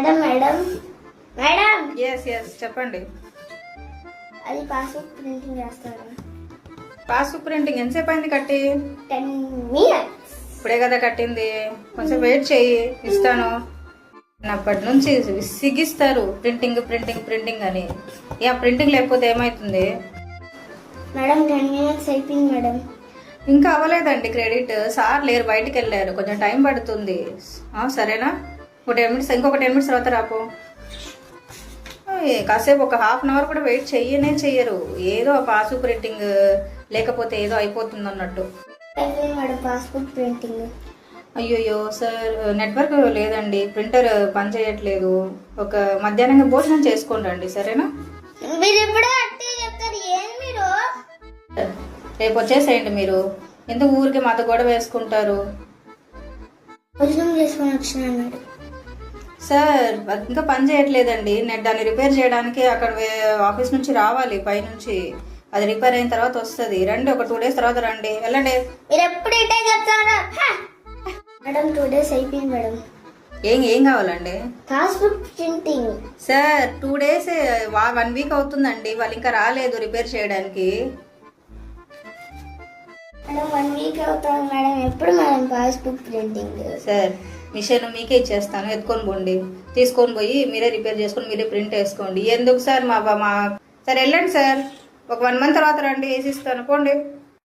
Madam madam madam yes చెప్పండి. అది passbook printing చేస్తారా? పాస్బుక్ ప్రింటింగ్ ఎంతసేపు అయింది కట్టి? 10 minutes. ఇప్పుడే కదా కట్టింది, కొంచెం వెయిట్ చెయ్యి, ఇస్తాను. అప్పటి నుంచి విసిగిస్తారు ప్రింటింగ్ ప్రింటింగ్ ప్రింటింగ్ అని. ఇక ప్రింటింగ్ లేకపోతే ఏమవుతుంది? మేడం 10 minutes అయిపోయింది మేడం. ఇంకా అవ్వలేదండి క్రెడిట్. సార్ లేరు, బయటికి వెళ్ళారు, కొంచెం టైం పడుతుంది. సరేనా? ఒక 10 minutes, ఇంకొక 10 minutes తర్వాత రాపో. కాసేపు ఒక ½ an hour కూడా వెయిట్ చెయ్యరు. ఏదో పాస్బుక్ ప్రింటింగ్ లేకపోతే ఏదో అయిపోతుంది అన్నట్టు. అయిపోయింది మేడం పాస్బుక్ ప్రింటింగ్. అయ్యోయ్యో సార్, నెట్వర్క్ లేదండి, ప్రింటర్ పనిచేయట్లేదు. ఒక మధ్యాహ్నం భోజనం చేసుకోండి రండి, సరేనా? మీరు ఎప్పుడో అట్టే చెప్తారు, ఏం మీరు? రేపు వచ్చేసేయండి. మీరు ఎందుకు ఊరికి మాతో గొడవ వేసుకుంటారు? భోజనం చేసుకొని వచ్చినాను మేడం. సార్ ఇంకా పని చేయట్లేదండి, దాన్ని రిపేర్ చేయడానికి అక్కడ ఆఫీస్ నుంచి రావాలి, పైనుంచి. అది రిపేర్ అయిన తర్వాత వస్తుంది. రండి, ఒక 2 days తర్వాత రండి. వెళ్ళండి. మీరు ఎప్పుడు ఇటే చెప్తారా? మేడం 2 days అయిపోయింది మేడం. ఏం కావాలండి? Passbook printing. Sir 2 days, 1 week అవుతుందండి, వాళ్ళు ఇంకా రాలేదు రిపేర్ చేయడానికి. మేడం 1 week అవుతుంది మేడం. ఎప్పుడు madam passbook printing? Sir machine మీకే ఇచ్చేస్తాను, ఎత్తుకొని పోండి. తీసుకొని పోయి మీరే రిపేర్ చేసుకొని మీరే ప్రింట్ వేసుకోండి. ఎందుకు సార్ మా సార్ వెళ్ళండి సార్, ఒక 1 month తర్వాత రండి, వేసి ఇస్తాను, పోండి.